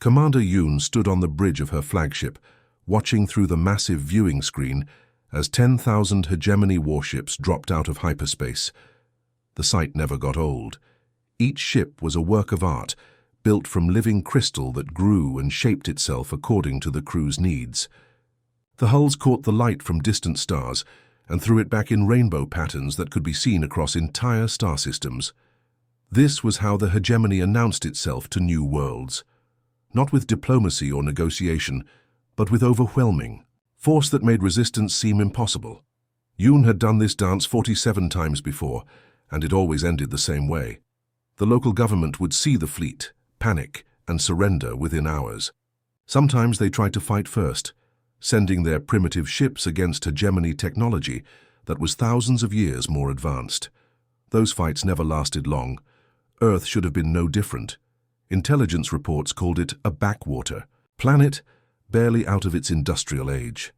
Commander Yoon stood on the bridge of her flagship, watching through the massive viewing screen as 10,000 hegemony warships dropped out of hyperspace. The sight never got old. Each ship was a work of art, built from living crystal that grew and shaped itself according to the crew's needs. The hulls caught the light from distant stars and threw it back in rainbow patterns that could be seen across entire star systems. This was how the hegemony announced itself to new worlds. Not with diplomacy or negotiation, but with overwhelming force that made resistance seem impossible. Yoon had done this dance 47 times before, and it always ended the same way. The local government would see the fleet, panic, and surrender within hours. Sometimes they tried to fight first, sending their primitive ships against hegemony technology that was thousands of years more advanced. Those fights never lasted long. Earth should have been no different. Intelligence reports called it a backwater planet, barely out of its industrial age.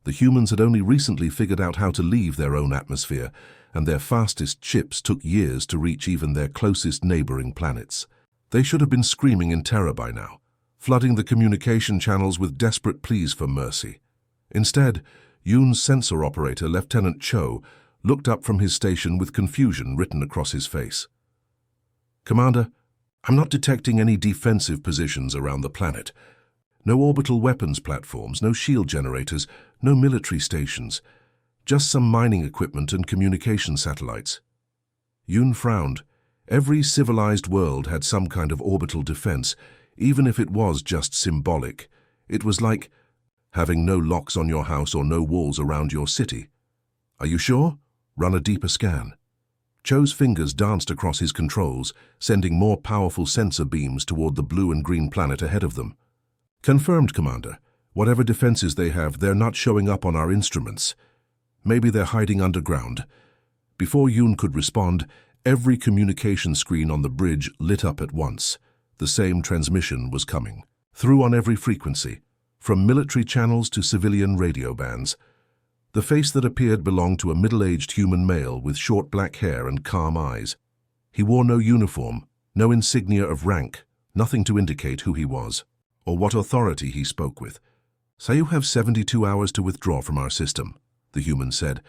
The humans had only recently figured out how to leave their own atmosphere, and their fastest ships took years to reach even their closest neighboring planets. They should have been screaming in terror by now, flooding the communication channels with desperate pleas for mercy. Instead, Yoon's sensor operator, Lieutenant Cho, looked up from his station with confusion written across his face. "Commander, I'm not detecting any defensive positions around the planet. No orbital weapons platforms, no shield generators, no military stations. Just some mining equipment and communication satellites." Yoon frowned. Every civilized world had some kind of orbital defense, even if it was just symbolic. It was like having no locks on your house or no walls around your city. "Are you sure? Run a deeper scan." Cho's fingers danced across his controls, sending more powerful sensor beams toward the blue and green planet ahead of them. "Confirmed, Commander. Whatever defenses they have, they're not showing up on our instruments. Maybe they're hiding underground." Before Yoon could respond, every communication screen on the bridge lit up at once. The same transmission was coming, through on every frequency, from military channels to civilian radio bands. The face that appeared belonged to a middle-aged human male with short black hair and calm eyes. He wore no uniform, no insignia of rank, nothing to indicate who he was, or what authority he spoke with. "So you have 72 hours to withdraw from our system," the human said.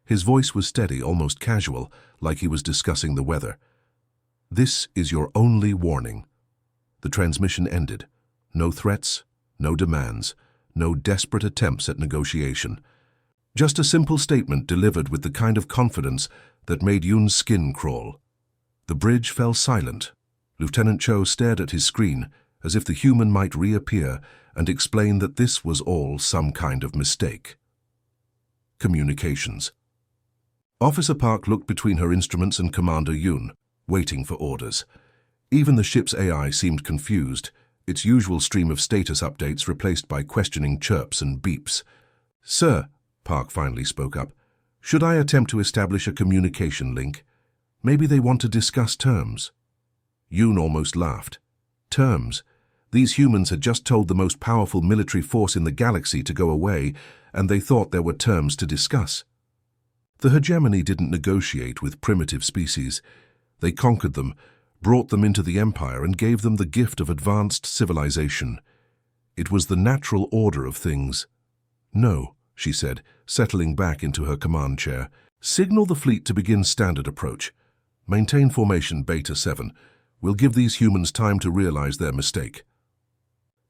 His voice was steady, almost casual, like he was discussing the weather. "This is your only warning." The transmission ended. No threats, no demands, no desperate attempts at negotiation. Just a simple statement delivered with the kind of confidence that made Yoon's skin crawl. The bridge fell silent. Lieutenant Cho stared at his screen, as if the human might reappear and explain that this was all some kind of mistake. Communications. Officer Park looked between her instruments and Commander Yoon, waiting for orders. Even the ship's AI seemed confused, its usual stream of status updates replaced by questioning chirps and beeps. "Sir," Park finally spoke up, "should I attempt to establish a communication link? Maybe they want to discuss terms." Yoon almost laughed. Terms? These humans had just told the most powerful military force in the galaxy to go away, and they thought there were terms to discuss. The hegemony didn't negotiate with primitive species. They conquered them, brought them into the empire, and gave them the gift of advanced civilization. It was the natural order of things. "No," she said, settling back into her command chair. "Signal the fleet to begin standard approach. Maintain formation Beta 7. We'll give these humans time to realize their mistake."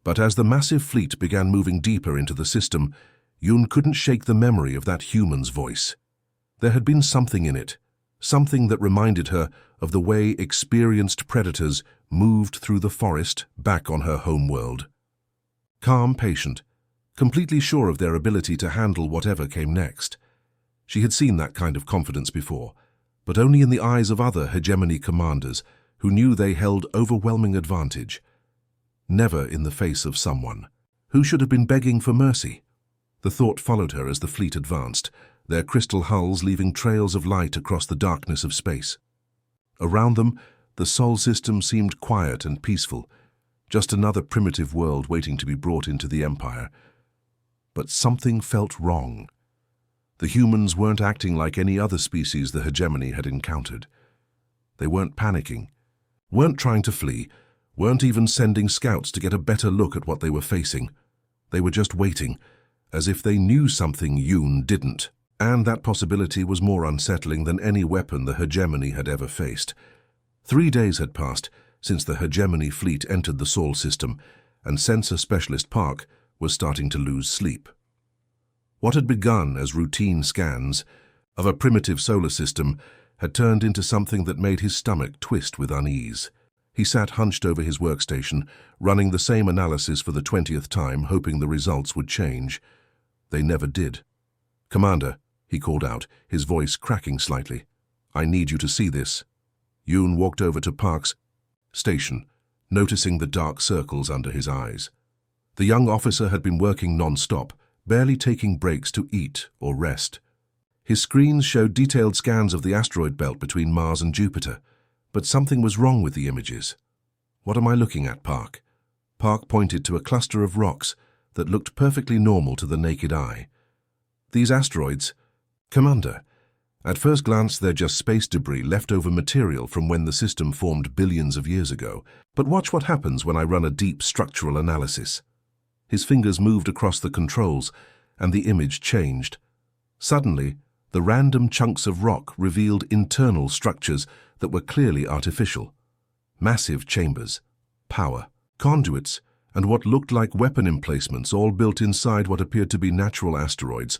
But as the massive fleet began moving deeper into the system, Yoon couldn't shake the memory of that human's voice. There had been something in it, something that reminded her of the way experienced predators moved through the forest back on her home world. Calm, patient, completely sure of their ability to handle whatever came next. She had seen that kind of confidence before, but only in the eyes of other hegemony commanders who knew they held overwhelming advantage. Never in the face of someone who should have been begging for mercy. The thought followed her as the fleet advanced, their crystal hulls leaving trails of light across the darkness of space. Around them, the Sol system seemed quiet and peaceful, just another primitive world waiting to be brought into the Empire. But something felt wrong. The humans weren't acting like any other species the hegemony had encountered. They weren't panicking, weren't trying to flee, weren't even sending scouts to get a better look at what they were facing. They were just waiting, as if they knew something Yoon didn't. And that possibility was more unsettling than any weapon the hegemony had ever faced. 3 days had passed since the hegemony fleet entered the Sol system, and sensor specialist Park was starting to lose sleep. What had begun as routine scans of a primitive solar system had turned into something that made his stomach twist with unease. He sat hunched over his workstation, running the same analysis for the 20th time, hoping the results would change. They never did. "Commander," he called out, his voice cracking slightly. "I need you to see this." Yoon walked over to Park's station, noticing the dark circles under his eyes. The young officer had been working non-stop, barely taking breaks to eat or rest. His screens showed detailed scans of the asteroid belt between Mars and Jupiter, but something was wrong with the images. "What am I looking at, Park?" Park pointed to a cluster of rocks that looked perfectly normal to the naked eye. "These asteroids, Commander, at first glance they're just space debris, leftover material from when the system formed billions of years ago. But watch what happens when I run a deep structural analysis." His fingers moved across the controls, and the image changed. Suddenly, the random chunks of rock revealed internal structures that were clearly artificial. Massive chambers, power, conduits, and what looked like weapon emplacements, all built inside what appeared to be natural asteroids.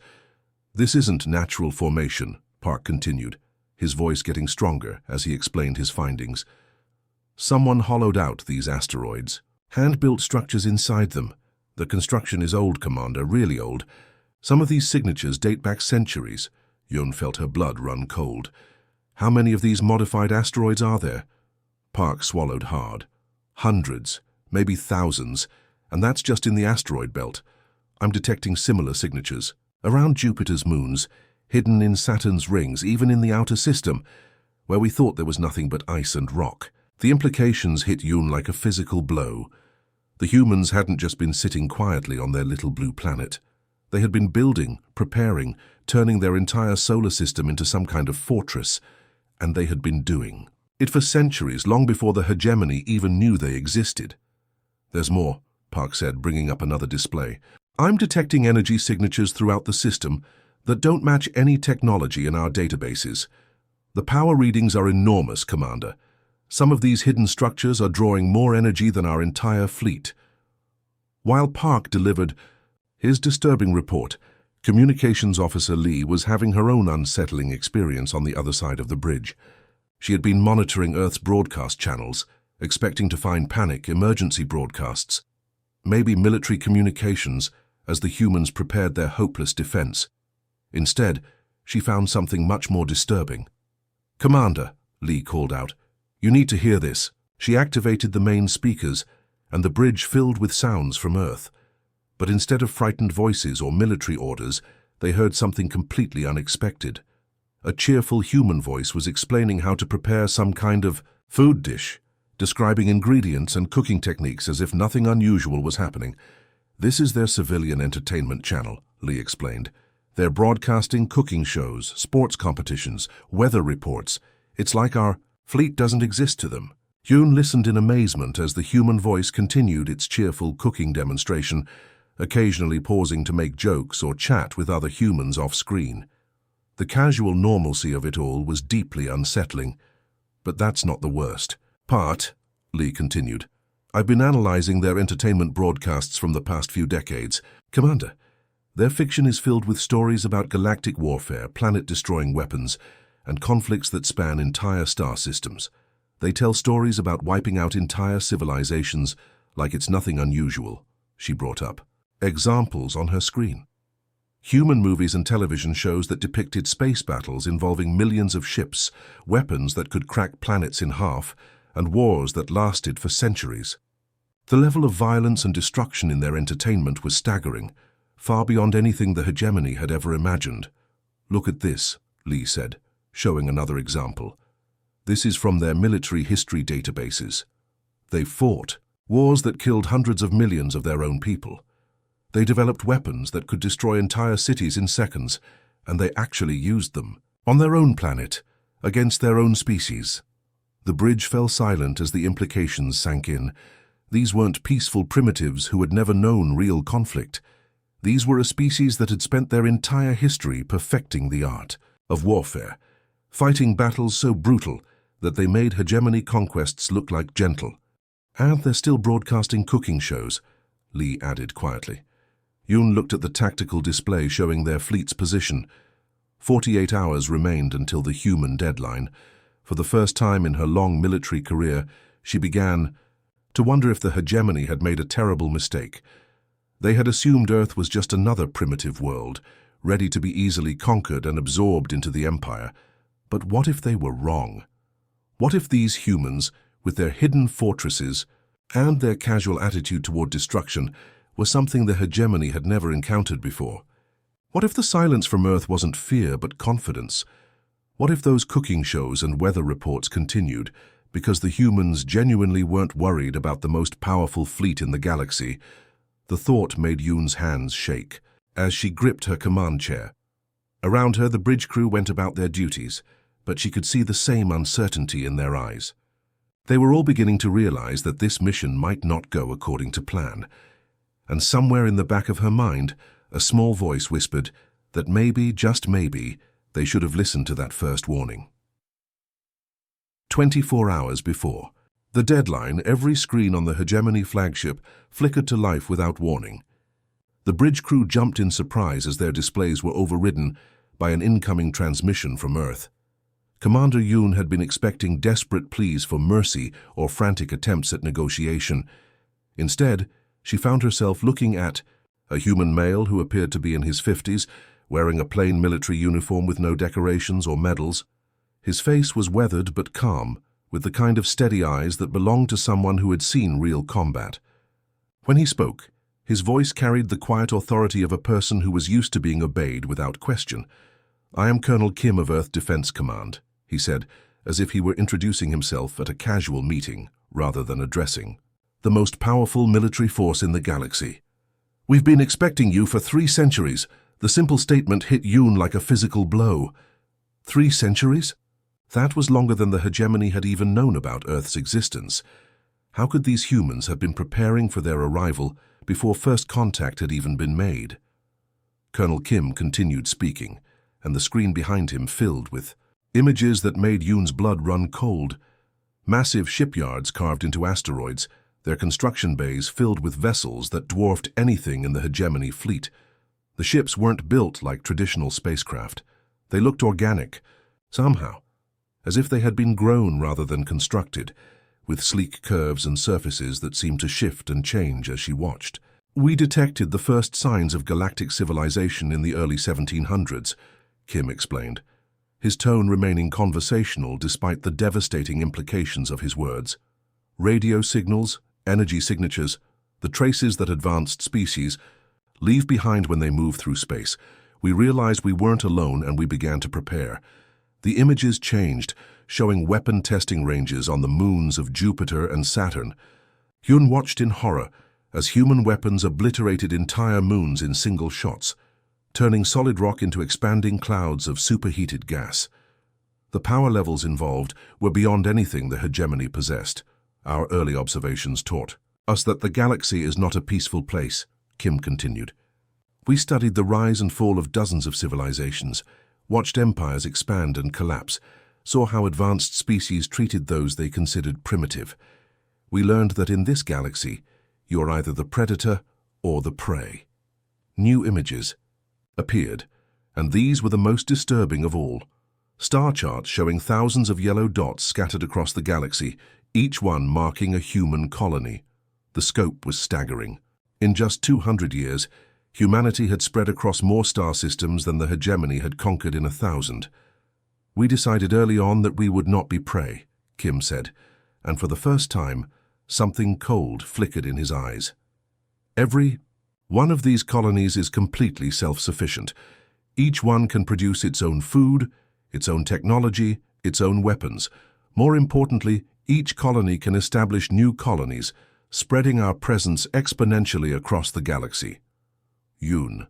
"This isn't natural formation," Park continued, his voice getting stronger as he explained his findings. "Someone hollowed out these asteroids, hand-built structures inside them. The construction is old, Commander, really old. Some of these signatures date back centuries." Yoon felt her blood run cold. "How many of these modified asteroids are there?" Park swallowed hard. "Hundreds, maybe thousands, and that's just in the asteroid belt. I'm detecting similar signatures around Jupiter's moons, hidden in Saturn's rings, even in the outer system, where we thought there was nothing but ice and rock." The implications hit Yoon like a physical blow. The humans hadn't just been sitting quietly on their little blue planet. They had been building, preparing, turning their entire solar system into some kind of fortress, and they had been doing it for centuries, long before the hegemony even knew they existed. "There's more," Park said, bringing up another display. "I'm detecting energy signatures throughout the system that don't match any technology in our databases. The power readings are enormous, Commander. Some of these hidden structures are drawing more energy than our entire fleet." While Park delivered his disturbing report, Communications Officer Lee was having her own unsettling experience on the other side of the bridge. She had been monitoring Earth's broadcast channels, expecting to find panic emergency broadcasts, maybe military communications, as the humans prepared their hopeless defense. Instead, she found something much more disturbing. "Commander," Lee called out, "you need to hear this." She activated the main speakers, and the bridge filled with sounds from Earth. But instead of frightened voices or military orders, they heard something completely unexpected. A cheerful human voice was explaining how to prepare some kind of food dish, describing ingredients and cooking techniques as if nothing unusual was happening. "This is their civilian entertainment channel," Lee explained. "They're broadcasting cooking shows, sports competitions, weather reports. It's like our fleet doesn't exist to them." Yoon listened in amazement as the human voice continued its cheerful cooking demonstration, occasionally pausing to make jokes or chat with other humans off-screen. The casual normalcy of it all was deeply unsettling. But that's not the worst part, Lee continued. "I've been analyzing their entertainment broadcasts from the past few decades. Commander, their fiction is filled with stories about galactic warfare, planet-destroying weapons, and conflicts that span entire star systems. They tell stories about wiping out entire civilizations like it's nothing unusual," she brought up examples on her screen. Human movies and television shows that depicted space battles involving millions of ships, weapons that could crack planets in half, and wars that lasted for centuries. The level of violence and destruction in their entertainment was staggering, far beyond anything the hegemony had ever imagined. "Look at this," Lee said, showing another example. "This is from their military history databases. They fought wars that killed hundreds of millions of their own people. They developed weapons that could destroy entire cities in seconds, and they actually used them on their own planet, against their own species. The bridge fell silent as the implications sank in. These weren't peaceful primitives who had never known real conflict. These were a species that had spent their entire history perfecting the art of warfare, fighting battles so brutal that they made hegemony conquests look like gentle. And they're still broadcasting cooking shows, Lee added quietly. Yoon looked at the tactical display showing their fleet's position. 48 hours remained until the human deadline. For the first time in her long military career, she began to wonder if the hegemony had made a terrible mistake. They had assumed Earth was just another primitive world, ready to be easily conquered and absorbed into the empire. But what if they were wrong? What if these humans, with their hidden fortresses and their casual attitude toward destruction, were something the hegemony had never encountered before? What if the silence from Earth wasn't fear but confidence? What if those cooking shows and weather reports continued because the humans genuinely weren't worried about the most powerful fleet in the galaxy? The thought made Yoon's hands shake as she gripped her command chair. Around her, the bridge crew went about their duties, but she could see the same uncertainty in their eyes. They were all beginning to realize that this mission might not go according to plan. And somewhere in the back of her mind, a small voice whispered that maybe, just maybe, they should have listened to that first warning. 24 hours before the deadline, every screen on the hegemony flagship flickered to life without warning. The bridge crew jumped in surprise as their displays were overridden by an incoming transmission from Earth. Commander Yoon had been expecting desperate pleas for mercy or frantic attempts at negotiation. Instead, she found herself looking at a human male who appeared to be in his 50s, wearing a plain military uniform with no decorations or medals. His face was weathered but calm, with the kind of steady eyes that belonged to someone who had seen real combat. When he spoke, his voice carried the quiet authority of a person who was used to being obeyed without question. "I am Colonel Kim of Earth Defense Command," he said, as if he were introducing himself at a casual meeting rather than addressing the most powerful military force in the galaxy. "We've been expecting you for 3 centuries. The simple statement hit Yoon like a physical blow. 3 centuries? That was longer than the hegemony had even known about Earth's existence. How could these humans have been preparing for their arrival before first contact had even been made? Colonel Kim continued speaking, and the screen behind him filled with images that made Yoon's blood run cold. Massive shipyards carved into asteroids, their construction bays filled with vessels that dwarfed anything in the hegemony fleet. The ships weren't built like traditional spacecraft. They looked organic, somehow, as if they had been grown rather than constructed, with sleek curves and surfaces that seemed to shift and change as she watched. "We detected the first signs of galactic civilization in the early 1700s, Kim explained, his tone remaining conversational despite the devastating implications of his words. "Radio signals, energy signatures, the traces that advanced species leave behind when they move through space. We realized we weren't alone and we began to prepare. The images changed, showing weapon testing ranges on the moons of Jupiter and Saturn. Yoon watched in horror as human weapons obliterated entire moons in single shots, turning solid rock into expanding clouds of superheated gas. The power levels involved were beyond anything the hegemony possessed. Our early observations taught us that the galaxy is not a peaceful place," Kim continued. "We studied the rise and fall of dozens of civilizations, watched empires expand and collapse, saw how advanced species treated those they considered primitive. We learned that in this galaxy, you are either the predator or the prey." New images appeared, and these were the most disturbing of all. Star charts showing thousands of yellow dots scattered across the galaxy, each one marking a human colony. The scope was staggering. In just 200 years, humanity had spread across more star systems than the hegemony had conquered in 1,000. "We decided early on that we would not be prey," Kim said, and for the first time, something cold flickered in his eyes. "Every one of these colonies is completely self-sufficient. Each one can produce its own food, its own technology, its own weapons. More importantly, each colony can establish new colonies, spreading our presence exponentially across the galaxy." Yoon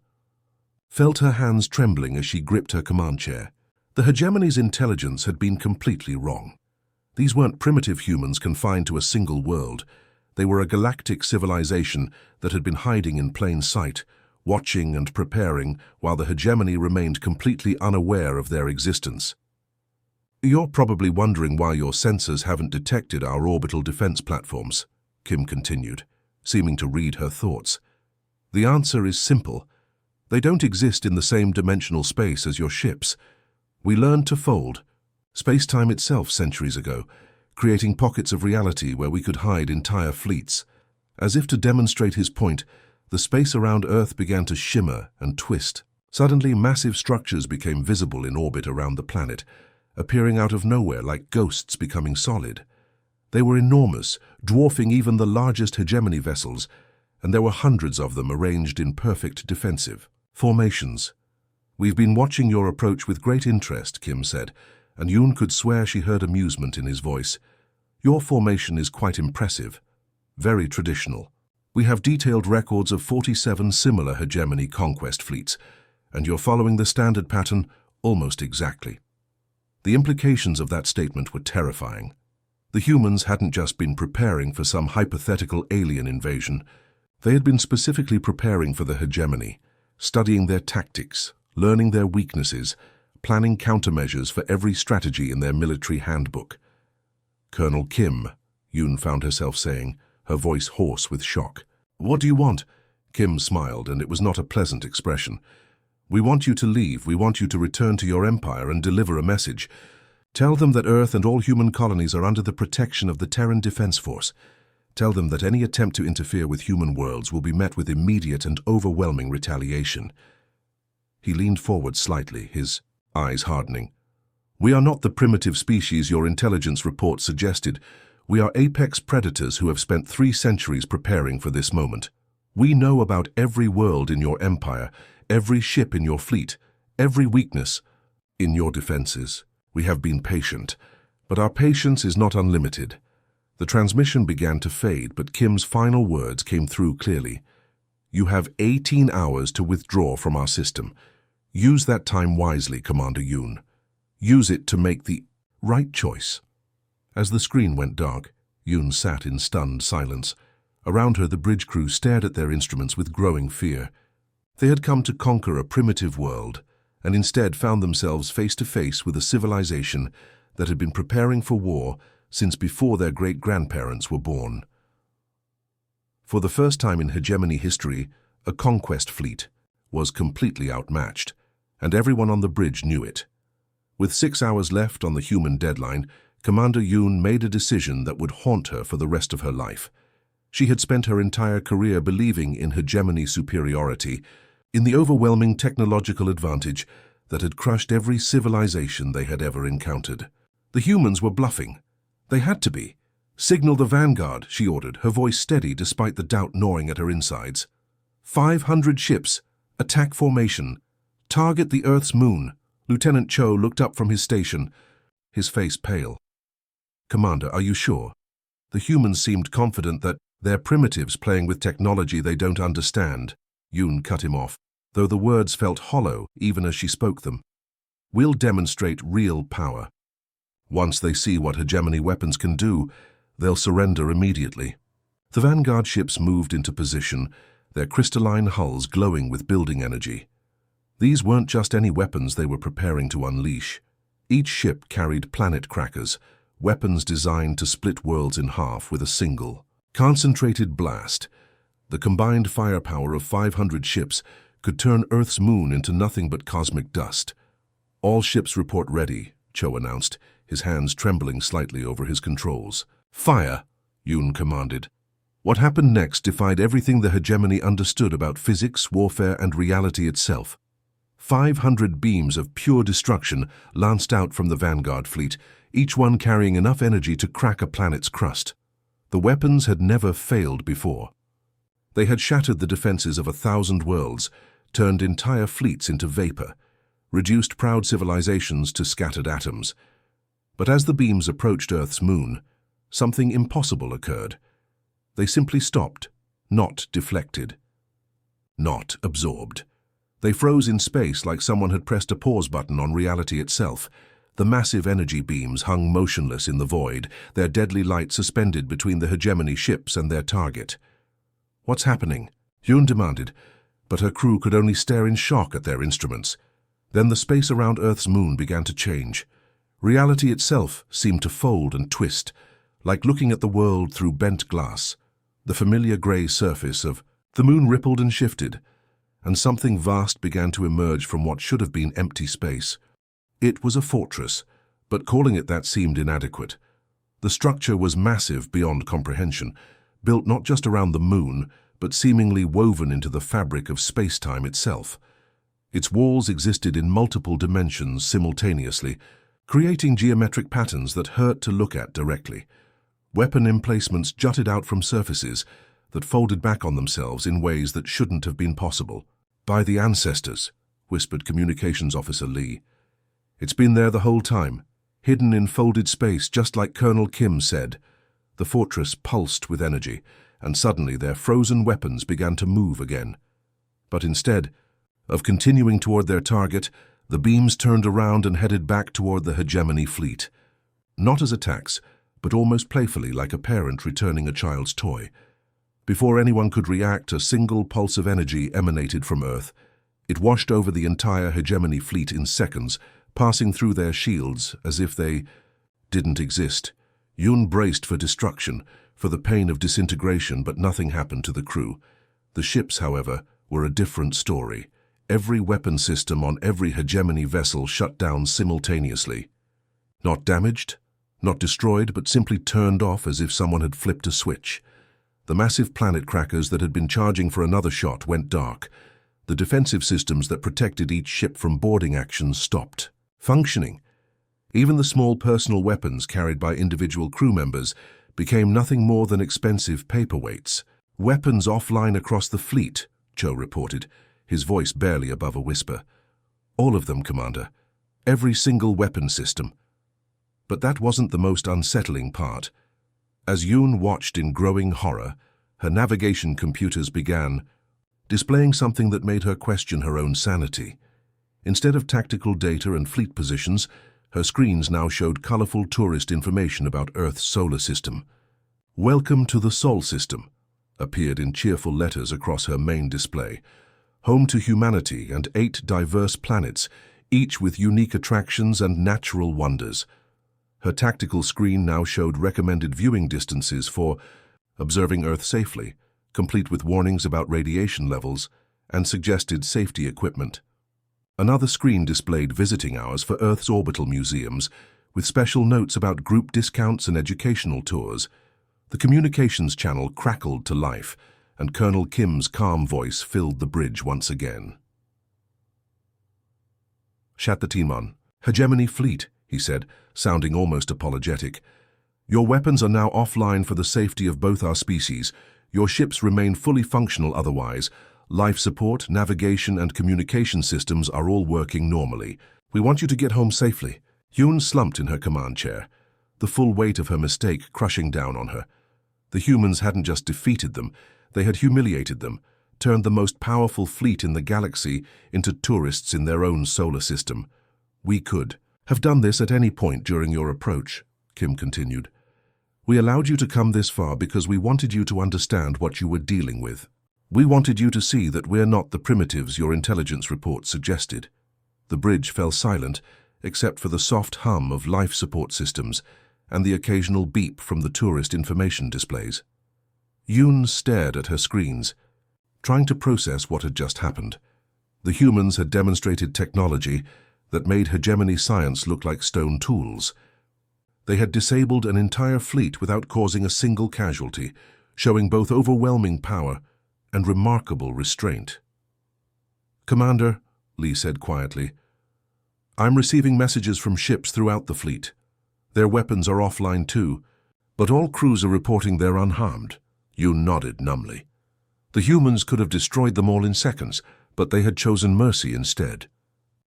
felt her hands trembling as she gripped her command chair. The hegemony's intelligence had been completely wrong. These weren't primitive humans confined to a single world. They were a galactic civilization that had been hiding in plain sight, watching and preparing while the hegemony remained completely unaware of their existence. "You're probably wondering why your sensors haven't detected our orbital defense platforms," Kim continued, seeming to read her thoughts. "The answer is simple. They don't exist in the same dimensional space as your ships. We learned to fold space-time itself centuries ago, creating pockets of reality where we could hide entire fleets." As if to demonstrate his point, the space around Earth began to shimmer and twist. Suddenly, massive structures became visible in orbit around the planet, appearing out of nowhere like ghosts becoming solid. They were enormous, dwarfing even the largest hegemony vessels, and there were hundreds of them arranged in perfect defensive formations. "We've been watching your approach with great interest," Kim said, and Yoon could swear she heard amusement in his voice. "Your formation is quite impressive, very traditional. We have detailed records of 47 similar hegemony conquest fleets, and you're following the standard pattern almost exactly." The implications of that statement were terrifying. The humans hadn't just been preparing for some hypothetical alien invasion. They had been specifically preparing for the hegemony, studying their tactics, learning their weaknesses, planning countermeasures for every strategy in their military handbook. "Colonel Kim," Yoon found herself saying, her voice hoarse with shock. "What do you want?" Kim smiled, and it was not a pleasant expression. "We want you to leave. We want you to return to your empire and deliver a message. Tell them that Earth and all human colonies are under the protection of the Terran Defense Force. Tell them that any attempt to interfere with human worlds will be met with immediate and overwhelming retaliation." He leaned forward slightly, his eyes hardening. "We are not the primitive species your intelligence report suggested. We are apex predators who have spent 3 centuries preparing for this moment. We know about every world in your empire, every ship in your fleet, every weakness in your defenses. We have been patient, but our patience is not unlimited." The transmission began to fade, but Kim's final words came through clearly. "You have 18 hours to withdraw from our system. Use that time wisely, Commander Yoon. Use it to make the right choice." As the screen went dark, Yoon sat in stunned silence. Around her, the bridge crew stared at their instruments with growing fear. They had come to conquer a primitive world, and instead found themselves face to face with a civilization that had been preparing for war since before their great-grandparents were born. For the first time in hegemony history, a conquest fleet was completely outmatched, and everyone on the bridge knew it. With 6 hours left on the human deadline, Commander Yoon made a decision that would haunt her for the rest of her life. She had spent her entire career believing in hegemony superiority, in the overwhelming technological advantage that had crushed every civilization they had ever encountered. The humans were bluffing. They had to be. "Signal the vanguard," she ordered, her voice steady despite the doubt gnawing at her insides. 500 ships. Attack formation. Target the Earth's moon." Lieutenant Cho looked up from his station, his face pale. "Commander, are you sure?" The humans seemed confident that they're primitives playing with technology they don't understand. Yoon cut him off, though the words felt hollow even as she spoke them. "We'll demonstrate real power. Once they see what hegemony weapons can do, they'll surrender immediately." The vanguard ships moved into position, their crystalline hulls glowing with building energy. These weren't just any weapons they were preparing to unleash. Each ship carried planet crackers, weapons designed to split worlds in half with a single, concentrated blast. The combined firepower of 500 ships could turn Earth's moon into nothing but cosmic dust. "All ships report ready," Cho announced, his hands trembling slightly over his controls. "Fire," Yoon commanded. What happened next defied everything the hegemony understood about physics, warfare, and reality itself. 500 beams of pure destruction lanced out from the vanguard fleet, each one carrying enough energy to crack a planet's crust. The weapons had never failed before. They had shattered the defenses of 1,000 worlds, turned entire fleets into vapor, reduced proud civilizations to scattered atoms. But as the beams approached Earth's moon, something impossible occurred. They simply stopped, not deflected, not absorbed. They froze in space like someone had pressed a pause button on reality itself. The massive energy beams hung motionless in the void, their deadly light suspended between the hegemony ships and their target. "What's happening?" Yoon demanded, but her crew could only stare in shock at their instruments. Then the space around Earth's moon began to change. Reality itself seemed to fold and twist, like looking at the world through bent glass. The familiar grey surface of the moon rippled and shifted, and something vast began to emerge from what should have been empty space. It was a fortress, but calling it that seemed inadequate. The structure was massive beyond comprehension, built not just around the moon, but seemingly woven into the fabric of space-time itself. Its walls existed in multiple dimensions simultaneously, creating geometric patterns that hurt to look at directly. Weapon emplacements jutted out from surfaces that folded back on themselves in ways that shouldn't have been possible. "By the ancestors," whispered Communications Officer Lee. "It's been there the whole time, hidden in folded space, just like Colonel Kim said." The fortress pulsed with energy, and suddenly their frozen weapons began to move again. But instead of continuing toward their target, the beams turned around and headed back toward the hegemony fleet. Not as attacks, but almost playfully, like a parent returning a child's toy. Before anyone could react, a single pulse of energy emanated from Earth. It washed over the entire hegemony fleet in seconds, passing through their shields as if they didn't exist. Yoon braced for destruction, for the pain of disintegration, but nothing happened to the crew. The ships, however, were a different story. Every weapon system on every hegemony vessel shut down simultaneously. Not damaged, not destroyed, but simply turned off as if someone had flipped a switch. The massive planet crackers that had been charging for another shot went dark. The defensive systems that protected each ship from boarding actions stopped functioning. Even the small personal weapons carried by individual crew members became nothing more than expensive paperweights. "Weapons offline across the fleet," Cho reported, his voice barely above a whisper. "All of them, Commander. Every single weapon system." But that wasn't the most unsettling part. As Yoon watched in growing horror, her navigation computers began displaying something that made her question her own sanity. Instead of tactical data and fleet positions, her screens now showed colorful tourist information about Earth's solar system. "Welcome to the Sol system," appeared in cheerful letters across her main display. "Home to humanity and 8 diverse planets, each with unique attractions and natural wonders." Her tactical screen now showed recommended viewing distances for observing Earth safely, complete with warnings about radiation levels and suggested safety equipment. Another screen displayed visiting hours for Earth's orbital museums, with special notes about group discounts and educational tours. The communications channel crackled to life, and Colonel Kim's calm voice filled the bridge once again. "Shat the team on. Hegemony Fleet," he said, sounding almost apologetic. "Your weapons are now offline for the safety of both our species. Your ships remain fully functional otherwise. Life support, navigation, and communication systems are all working normally. We want you to get home safely." Yoon slumped in her command chair, the full weight of her mistake crushing down on her. The humans hadn't just defeated them, they had humiliated them, turned the most powerful fleet in the galaxy into tourists in their own solar system. "We could have done this at any point during your approach," Kim continued. "We allowed you to come this far because we wanted you to understand what you were dealing with. We wanted you to see that we're not the primitives your intelligence report suggested." The bridge fell silent, except for the soft hum of life support systems and the occasional beep from the tourist information displays. Yoon stared at her screens, trying to process what had just happened. The humans had demonstrated technology that made hegemony science look like stone tools. They had disabled an entire fleet without causing a single casualty, showing both overwhelming power and remarkable restraint. "Commander," Lee said quietly, "I'm receiving messages from ships throughout the fleet. Their weapons are offline too, but all crews are reporting they're unharmed." Yoon nodded numbly. The humans could have destroyed them all in seconds, but they had chosen mercy instead.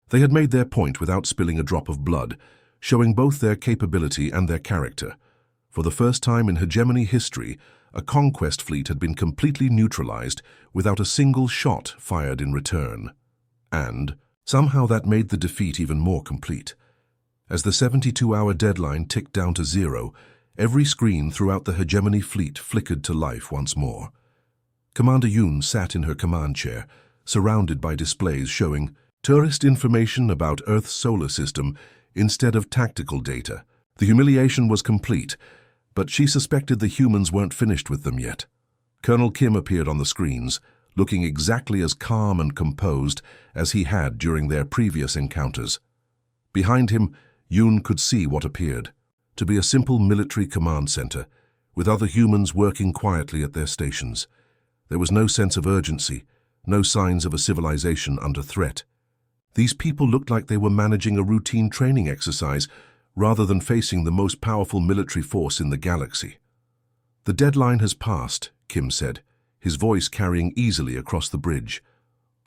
They had made their point without spilling a drop of blood, showing both their capability and their character. For the first time in hegemony history, a conquest fleet had been completely neutralized without a single shot fired in return. And somehow that made the defeat even more complete. As the 72-hour deadline ticked down to zero, every screen throughout the hegemony fleet flickered to life once more. Commander Yoon sat in her command chair, surrounded by displays showing tourist information about Earth's solar system instead of tactical data. The humiliation was complete, but she suspected the humans weren't finished with them yet. Colonel Kim appeared on the screens, looking exactly as calm and composed as he had during their previous encounters. Behind him, Yoon could see what appeared to be a simple military command center, with other humans working quietly at their stations. There was no sense of urgency, no signs of a civilization under threat. These people looked like they were managing a routine training exercise rather than facing the most powerful military force in the galaxy. "The deadline has passed," Kim said, his voice carrying easily across the bridge.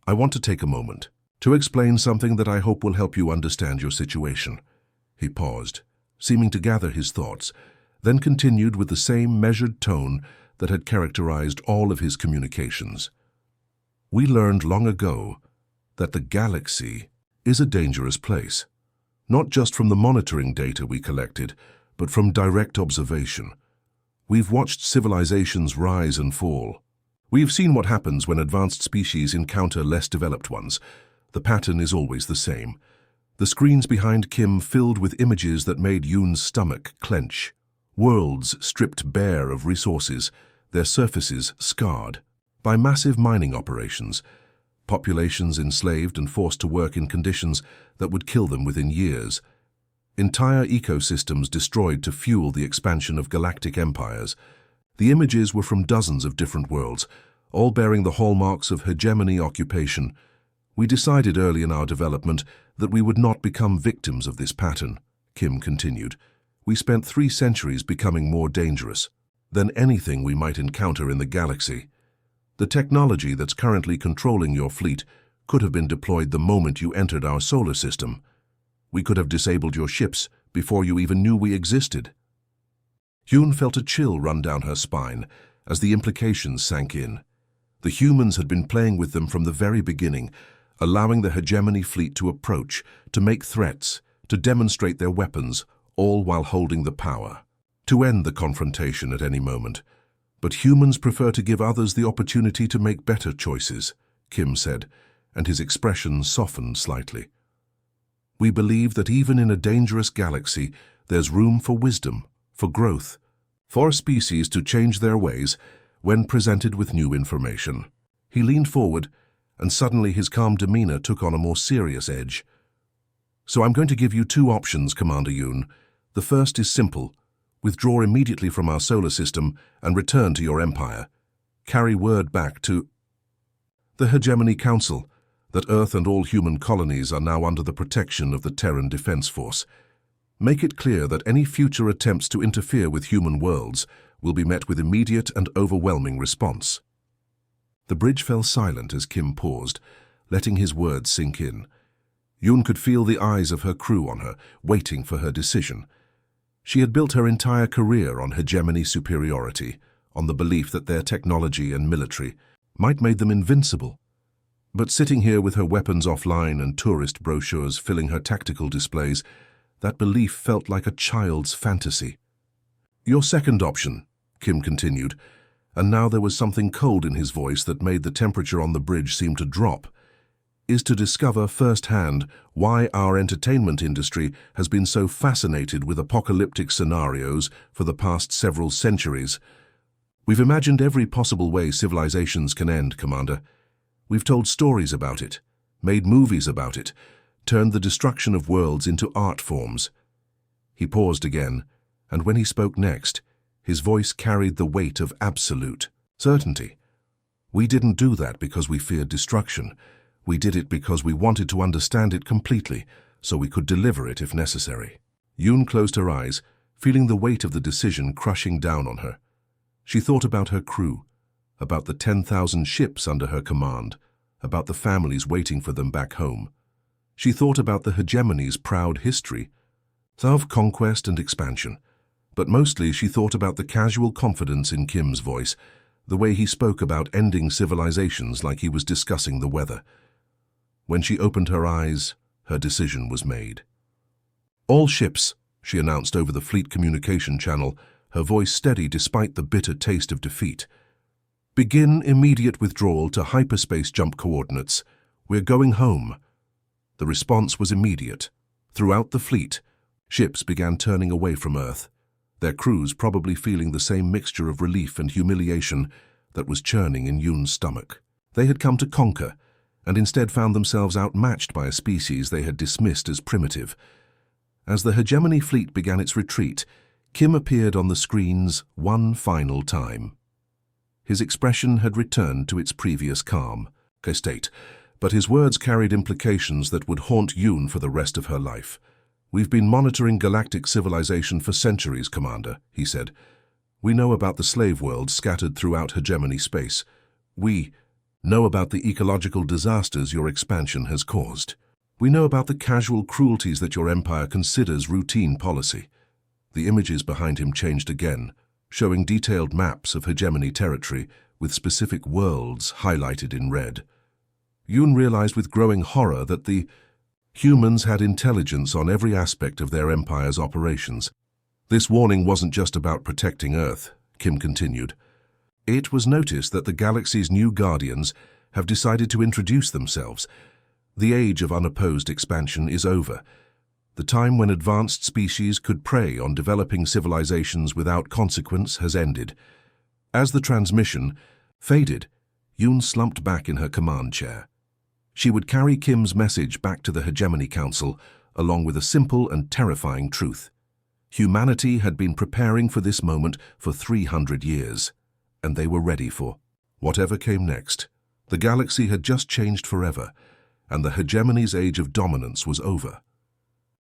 "I want to take a moment to explain something that I hope will help you understand your situation." He paused, seeming to gather his thoughts, then continued with the same measured tone that had characterized all of his communications. "We learned long ago that the galaxy is a dangerous place, not just from the monitoring data we collected, but from direct observation. We've watched civilizations rise and fall. We've seen what happens when advanced species encounter less developed ones. The pattern is always the same." The screens behind Kim filled with images that made Yoon's stomach clench. Worlds stripped bare of resources, their surfaces scarred by massive mining operations, populations enslaved and forced to work in conditions that would kill them within years, entire ecosystems destroyed to fuel the expansion of galactic empires. The images were from dozens of different worlds, all bearing the hallmarks of hegemony occupation. "We decided early in our development that we would not become victims of this pattern," Kim continued. "We spent 3 centuries becoming more dangerous than anything we might encounter in the galaxy. The technology that's currently controlling your fleet could have been deployed the moment you entered our solar system. We could have disabled your ships before you even knew we existed." Yoon felt a chill run down her spine as the implications sank in. The humans had been playing with them from the very beginning, allowing the hegemony fleet to approach, to make threats, to demonstrate their weapons, all while holding the power to end the confrontation at any moment. "But humans prefer to give others the opportunity to make better choices," Kim said, and his expression softened slightly. "We believe that even in a dangerous galaxy, there's room for wisdom, for growth, for a species to change their ways when presented with new information." He leaned forward, and suddenly his calm demeanor took on a more serious edge. "So I'm going to give you 2 options, Commander Yoon. The first is simple. Withdraw immediately from our solar system and return to your empire. Carry word back to the Hegemony Council that Earth and all human colonies are now under the protection of the Terran Defense Force. Make it clear that any future attempts to interfere with human worlds will be met with immediate and overwhelming response." The bridge fell silent as Kim paused, letting his words sink in. Yoon could feel the eyes of her crew on her, waiting for her decision. She had built her entire career on hegemony superiority, on the belief that their technology and military might make them invincible. But sitting here with her weapons offline and tourist brochures filling her tactical displays, that belief felt like a child's fantasy. "Your second option," Kim continued, and now there was something cold in his voice that made the temperature on the bridge seem to drop, "is to discover firsthand why our entertainment industry has been so fascinated with apocalyptic scenarios for the past several centuries. We've imagined every possible way civilizations can end, Commander. We've told stories about it, made movies about it, turned the destruction of worlds into art forms." He paused again, and when he spoke next, his voice carried the weight of absolute certainty. "We didn't do that because we feared destruction. We did it because we wanted to understand it completely, so we could deliver it if necessary." Yoon closed her eyes, feeling the weight of the decision crushing down on her. She thought about her crew, about the 10,000 ships under her command, about the families waiting for them back home. She thought about the hegemony's proud history, of conquest and expansion, but mostly she thought about the casual confidence in Kim's voice, the way he spoke about ending civilizations like he was discussing the weather. When she opened her eyes, her decision was made. "All ships," she announced over the fleet communication channel, her voice steady despite the bitter taste of defeat. "Begin immediate withdrawal to hyperspace jump coordinates. We're going home." The response was immediate. Throughout the fleet, ships began turning away from Earth, their crews probably feeling the same mixture of relief and humiliation that was churning in Yoon's stomach. They had come to conquer, and instead found themselves outmatched by a species they had dismissed as primitive. As the hegemony fleet began its retreat, Kim appeared on the screens one final time. His expression had returned to its previous calm, state, but his words carried implications that would haunt Yoon for the rest of her life. "We've been monitoring galactic civilization for centuries, Commander," he said. "We know about the slave worlds scattered throughout hegemony space. We know about the ecological disasters your expansion has caused. We know about the casual cruelties that your empire considers routine policy." The images behind him changed again, showing detailed maps of hegemony territory with specific worlds highlighted in red. Yoon realized with growing horror that the humans had intelligence on every aspect of their empire's operations. "This warning wasn't just about protecting Earth," Kim continued. "It was noticed that the galaxy's new guardians have decided to introduce themselves. The age of unopposed expansion is over. The time when advanced species could prey on developing civilizations without consequence has ended." As the transmission faded, Yoon slumped back in her command chair. She would carry Kim's message back to the Hegemony Council, along with a simple and terrifying truth. Humanity had been preparing for this moment for 300 years, and they were ready for whatever came next. The galaxy had just changed forever, and the hegemony's age of dominance was over.